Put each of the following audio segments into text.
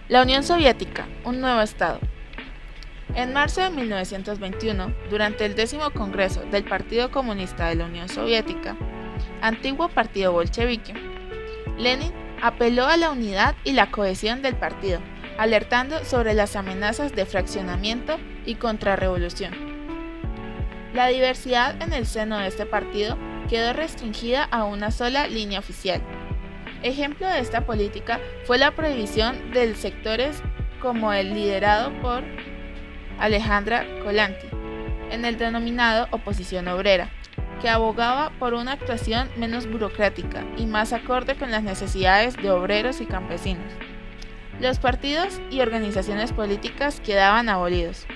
La Unión Soviética, un nuevo Estado. En marzo de 1921, durante el 10º Congreso del Partido Comunista de la Unión Soviética, antiguo partido bolchevique, Lenin apeló a la unidad y la cohesión del partido, alertando sobre las amenazas de fraccionamiento y contrarrevolución. La diversidad en el seno de este partido quedó restringida a una sola línea oficial. Ejemplo de esta política fue la prohibición de sectores como el liderado por Alejandra Kolanyi, en el denominado oposición obrera, que abogaba por una actuación menos burocrática y más acorde con las necesidades de obreros y campesinos. Los partidos y organizaciones políticas quedaban abolidos.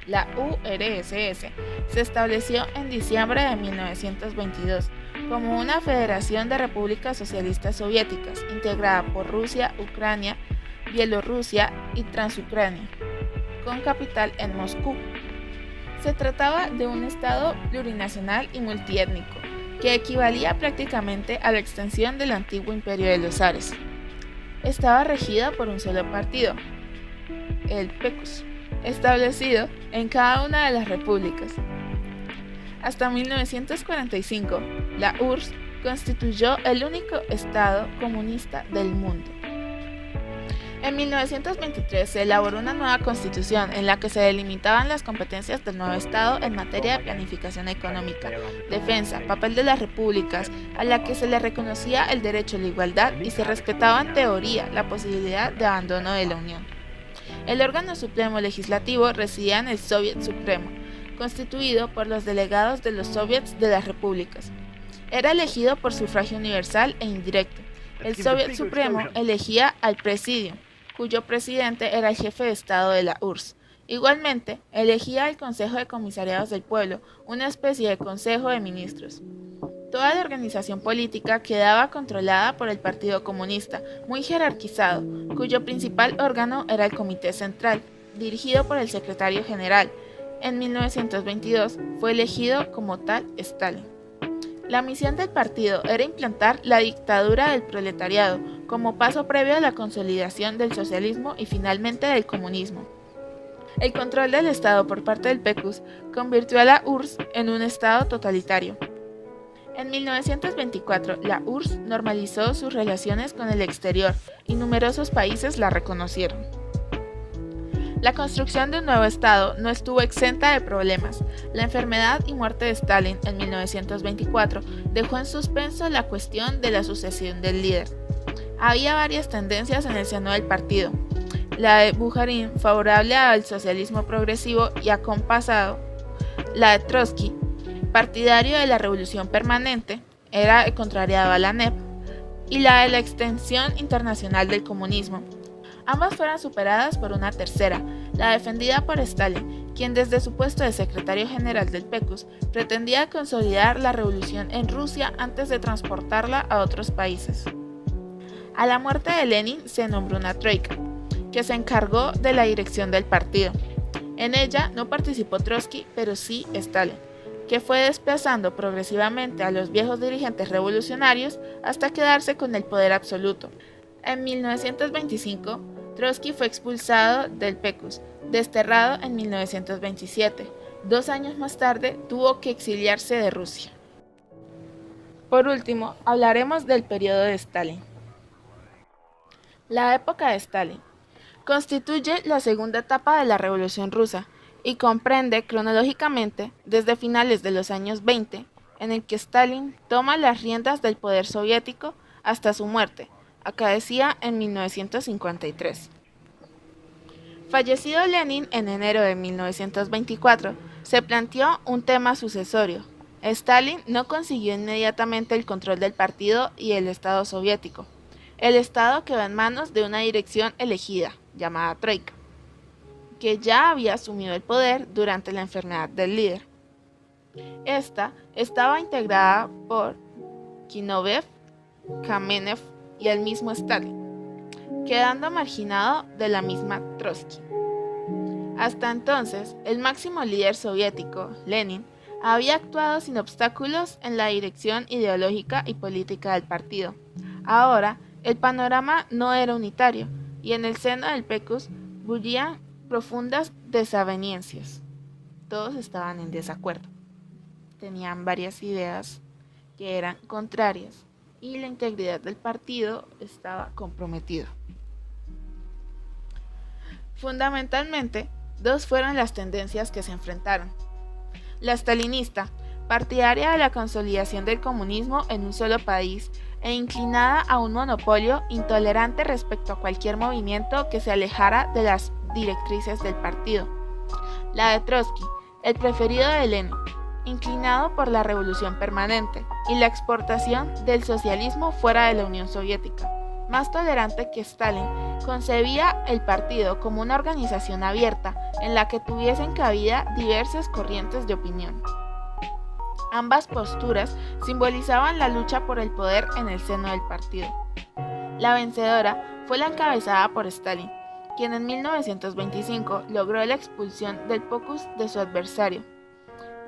La URSS se estableció en diciembre de 1922 como una federación de repúblicas socialistas soviéticas integrada por Rusia, Ucrania, Bielorrusia y Transucrania, con capital en Moscú. Se trataba de un estado plurinacional y multiétnico, que equivalía prácticamente a la extensión del antiguo imperio de los zares. Estaba regida por un solo partido, el PECUS, establecido en cada una de las repúblicas. Hasta 1945, la URSS constituyó el único estado comunista del mundo. En 1923 se elaboró una nueva constitución en la que se delimitaban las competencias del nuevo Estado en materia de planificación económica, defensa, papel de las repúblicas, a la que se le reconocía el derecho a la igualdad y se respetaba en teoría la posibilidad de abandono de la Unión. El órgano supremo legislativo residía en el Soviet Supremo, constituido por los delegados de los soviets de las repúblicas. Era elegido por sufragio universal e indirecto. El Soviet Supremo elegía al Presidium, cuyo presidente era el jefe de Estado de la URSS. Igualmente, elegía al Consejo de Comisariados del Pueblo, una especie de Consejo de Ministros. Toda la organización política quedaba controlada por el Partido Comunista, muy jerarquizado, cuyo principal órgano era el Comité Central, dirigido por el secretario general. En 1922 fue elegido como tal Stalin. La misión del partido era implantar la dictadura del proletariado como paso previo a la consolidación del socialismo y finalmente del comunismo. El control del Estado por parte del PECUS convirtió a la URSS en un Estado totalitario. En 1924, la URSS normalizó sus relaciones con el exterior y numerosos países la reconocieron. La construcción de un nuevo Estado no estuvo exenta de problemas. La enfermedad y muerte de Stalin en 1924 dejó en suspenso la cuestión de la sucesión del líder. Había varias tendencias en el seno del partido. La de Bukharin, favorable al socialismo progresivo y acompasado, la de Trotsky, partidario de la revolución permanente, era contrariado a la NEP, y la de la extensión internacional del comunismo. Ambas fueron superadas por una tercera, la defendida por Stalin, quien desde su puesto de secretario general del PECUS pretendía consolidar la revolución en Rusia antes de transportarla a otros países. A la muerte de Lenin se nombró una troika, que se encargó de la dirección del partido. En ella no participó Trotsky, pero sí Stalin, que fue desplazando progresivamente a los viejos dirigentes revolucionarios hasta quedarse con el poder absoluto. En 1925, Trotsky fue expulsado del PECUS, desterrado en 1927. 2 años más tarde tuvo que exiliarse de Rusia. Por último, hablaremos del periodo de Stalin. La época de Stalin constituye la segunda etapa de la Revolución Rusa y comprende cronológicamente desde finales de los años 20, en el que Stalin toma las riendas del poder soviético hasta su muerte, acaecida en 1953. Fallecido Lenin en enero de 1924, se planteó un tema sucesorio. Stalin no consiguió inmediatamente el control del partido y el Estado soviético. El Estado quedó en manos de una dirección elegida, llamada Troika, que ya había asumido el poder durante la enfermedad del líder. Esta estaba integrada por Zinoviev, Kamenev y el mismo Stalin, quedando marginado de la misma Trotsky. Hasta entonces, el máximo líder soviético, Lenin, había actuado sin obstáculos en la dirección ideológica y política del partido. Ahora, el panorama no era unitario. y en el seno del PECUS bullían profundas desavenencias. Todos estaban en desacuerdo. Tenían varias ideas que eran contrarias y la integridad del partido estaba comprometida. Fundamentalmente, dos fueron las tendencias que se enfrentaron. La stalinista, partidaria de la consolidación del comunismo en un solo país e inclinada a un monopolio, intolerante respecto a cualquier movimiento que se alejara de las directrices del partido. La de Trotsky, el preferido de Lenin, inclinado por la revolución permanente y la exportación del socialismo fuera de la Unión Soviética. Más tolerante que Stalin, concebía el partido como una organización abierta en la que tuviesen cabida diversas corrientes de opinión. Ambas posturas simbolizaban la lucha por el poder en el seno del partido. La vencedora fue la encabezada por Stalin, quien en 1925 logró la expulsión del POCUS de su adversario,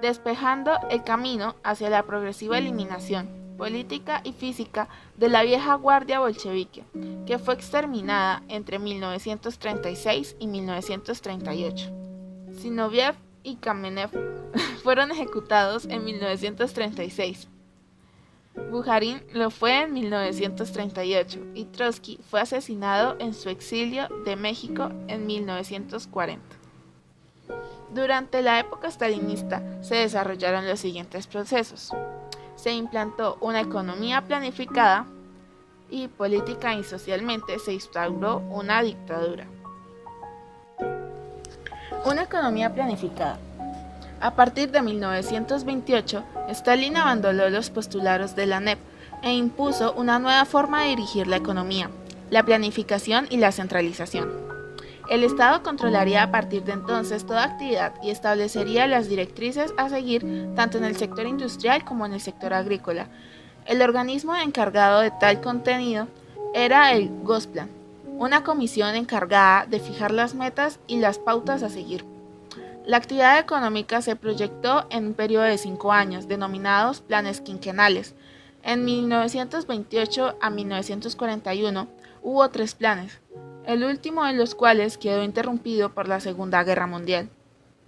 despejando el camino hacia la progresiva eliminación política y física de la vieja guardia bolchevique, que fue exterminada entre 1936 y 1938. Zinoviev y Kamenev fueron ejecutados en 1936. Bukharin lo fue en 1938 y Trotsky fue asesinado en su exilio de México en 1940. Durante la época stalinista se desarrollaron los siguientes procesos. Se implantó una economía planificada y política y socialmente se instauró una dictadura. Una economía planificada. A partir de 1928, Stalin abandonó los postulados de la NEP e impuso una nueva forma de dirigir la economía, la planificación y la centralización. El Estado controlaría a partir de entonces toda actividad y establecería las directrices a seguir tanto en el sector industrial como en el sector agrícola. El organismo encargado de tal contenido era el Gosplan, una comisión encargada de fijar las metas y las pautas a seguir. La actividad económica se proyectó en un periodo de 5 años, denominados planes quinquenales. En 1928 a 1941 hubo 3 planes, el último de los cuales quedó interrumpido por la Segunda Guerra Mundial.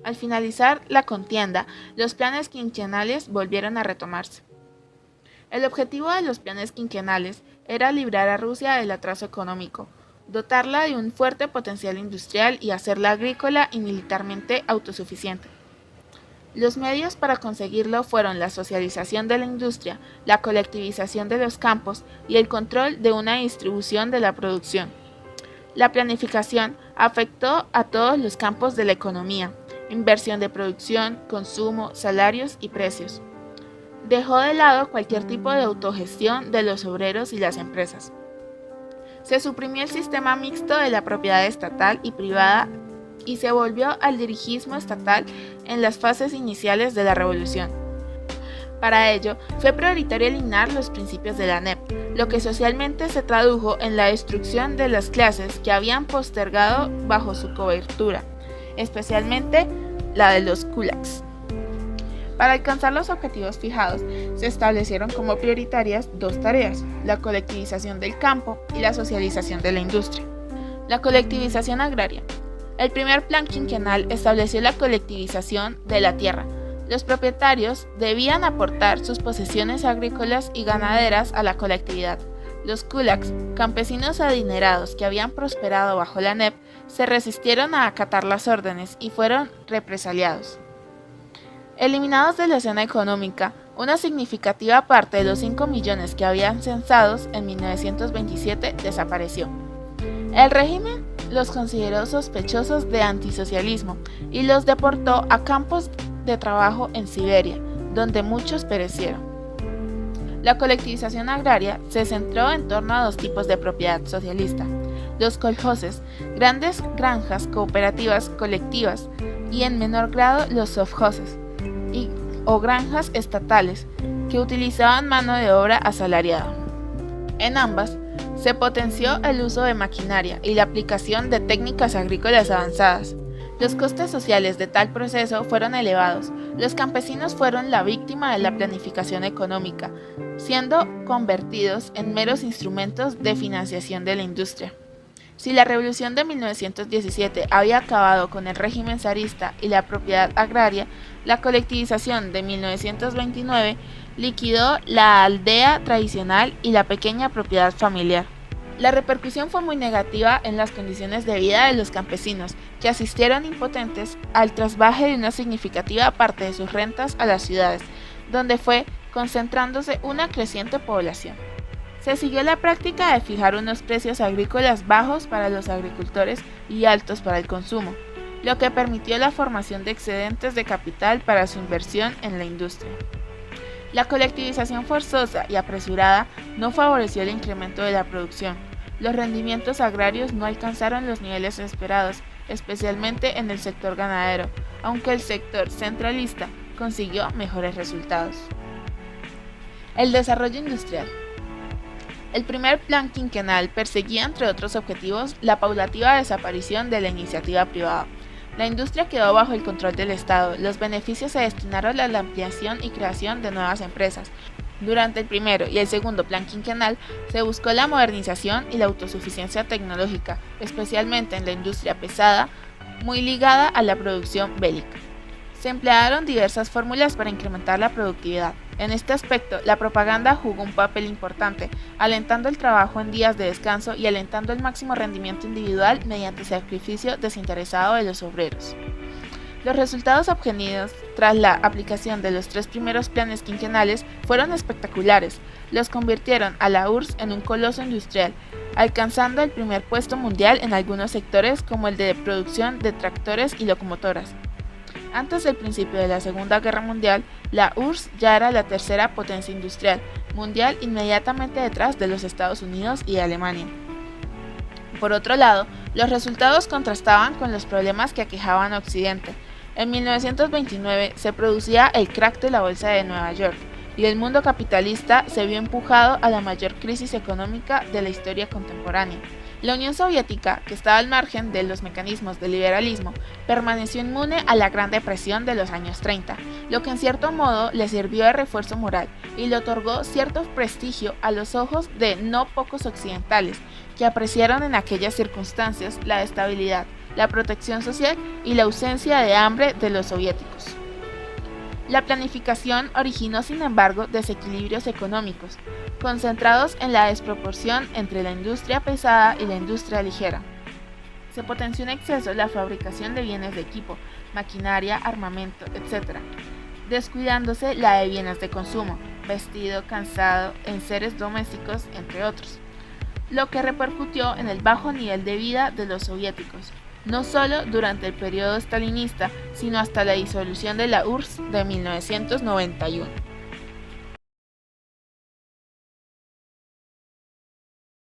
Al finalizar la contienda, los planes quinquenales volvieron a retomarse. El objetivo de los planes quinquenales era librar a Rusia del atraso económico, dotarla de un fuerte potencial industrial y hacerla agrícola y militarmente autosuficiente. Los medios para conseguirlo fueron la socialización de la industria, la colectivización de los campos y el control de una distribución de la producción. La planificación afectó a todos los campos de la economía: inversión de producción, consumo, salarios y precios. Dejó de lado cualquier tipo de autogestión de los obreros y las empresas. Se suprimió el sistema mixto de la propiedad estatal y privada y se volvió al dirigismo estatal en las fases iniciales de la revolución. Para ello, fue prioritario eliminar los principios de la NEP, lo que socialmente se tradujo en la destrucción de las clases que habían postergado bajo su cobertura, especialmente la de los kulaks. Para alcanzar los objetivos fijados, se establecieron como prioritarias 2 tareas: la colectivización del campo y la socialización de la industria. La colectivización agraria. El primer plan quinquenal estableció la colectivización de la tierra. Los propietarios debían aportar sus posesiones agrícolas y ganaderas a la colectividad. Los kulaks, campesinos adinerados que habían prosperado bajo la NEP, se resistieron a acatar las órdenes y fueron represaliados. Eliminados de la escena económica, una significativa parte de los 5 millones que habían censados en 1927 desapareció. El régimen los consideró sospechosos de antisocialismo y los deportó a campos de trabajo en Siberia, donde muchos perecieron. La colectivización agraria se centró en torno a 2 tipos de propiedad socialista: los kolhoses, grandes granjas cooperativas colectivas, y en menor grado los sovkhozes, o granjas estatales, que utilizaban mano de obra asalariada. En ambas, se potenció el uso de maquinaria y la aplicación de técnicas agrícolas avanzadas. Los costes sociales de tal proceso fueron elevados. Los campesinos fueron la víctima de la planificación económica, siendo convertidos en meros instrumentos de financiación de la industria. Si la revolución de 1917 había acabado con el régimen zarista y la propiedad agraria, la colectivización de 1929 liquidó la aldea tradicional y la pequeña propiedad familiar. La repercusión fue muy negativa en las condiciones de vida de los campesinos, que asistieron impotentes al trasvaje de una significativa parte de sus rentas a las ciudades, donde fue concentrándose una creciente población. Se siguió la práctica de fijar unos precios agrícolas bajos para los agricultores y altos para el consumo, lo que permitió la formación de excedentes de capital para su inversión en la industria. La colectivización forzosa y apresurada no favoreció el incremento de la producción. Los rendimientos agrarios no alcanzaron los niveles esperados, especialmente en el sector ganadero, aunque el sector centralista consiguió mejores resultados. El desarrollo industrial. El primer plan quinquenal perseguía, entre otros objetivos, la paulativa desaparición de la iniciativa privada. La industria quedó bajo el control del Estado. Los beneficios se destinaron a la ampliación y creación de nuevas empresas. Durante el primero y el segundo plan quinquenal se buscó la modernización y la autosuficiencia tecnológica, especialmente en la industria pesada, muy ligada a la producción bélica. Se emplearon diversas fórmulas para incrementar la productividad. En este aspecto, la propaganda jugó un papel importante, alentando el trabajo en días de descanso y alentando el máximo rendimiento individual mediante sacrificio desinteresado de los obreros. Los resultados obtenidos tras la aplicación de los 3 primeros planes quinquenales fueron espectaculares. Los convirtieron a la URSS en un coloso industrial, alcanzando el primer puesto mundial en algunos sectores como el de producción de tractores y locomotoras. Antes del principio de la Segunda Guerra Mundial, la URSS ya era la tercera potencia industrial mundial, inmediatamente detrás de los Estados Unidos y de Alemania. Por otro lado, los resultados contrastaban con los problemas que aquejaban a Occidente. En 1929 se producía el crack de la bolsa de Nueva York y el mundo capitalista se vio empujado a la mayor crisis económica de la historia contemporánea. La Unión Soviética, que estaba al margen de los mecanismos del liberalismo, permaneció inmune a la Gran Depresión de los años 30, lo que en cierto modo le sirvió de refuerzo moral y le otorgó cierto prestigio a los ojos de no pocos occidentales, que apreciaron en aquellas circunstancias la estabilidad, la protección social y la ausencia de hambre de los soviéticos. La planificación originó, sin embargo, desequilibrios económicos, concentrados en la desproporción entre la industria pesada y la industria ligera. Se potenció en exceso la fabricación de bienes de equipo, maquinaria, armamento, etc., descuidándose la de bienes de consumo, vestido, calzado, enseres domésticos, entre otros, lo que repercutió en el bajo nivel de vida de los soviéticos, no solo durante el periodo stalinista, sino hasta la disolución de la URSS de 1991.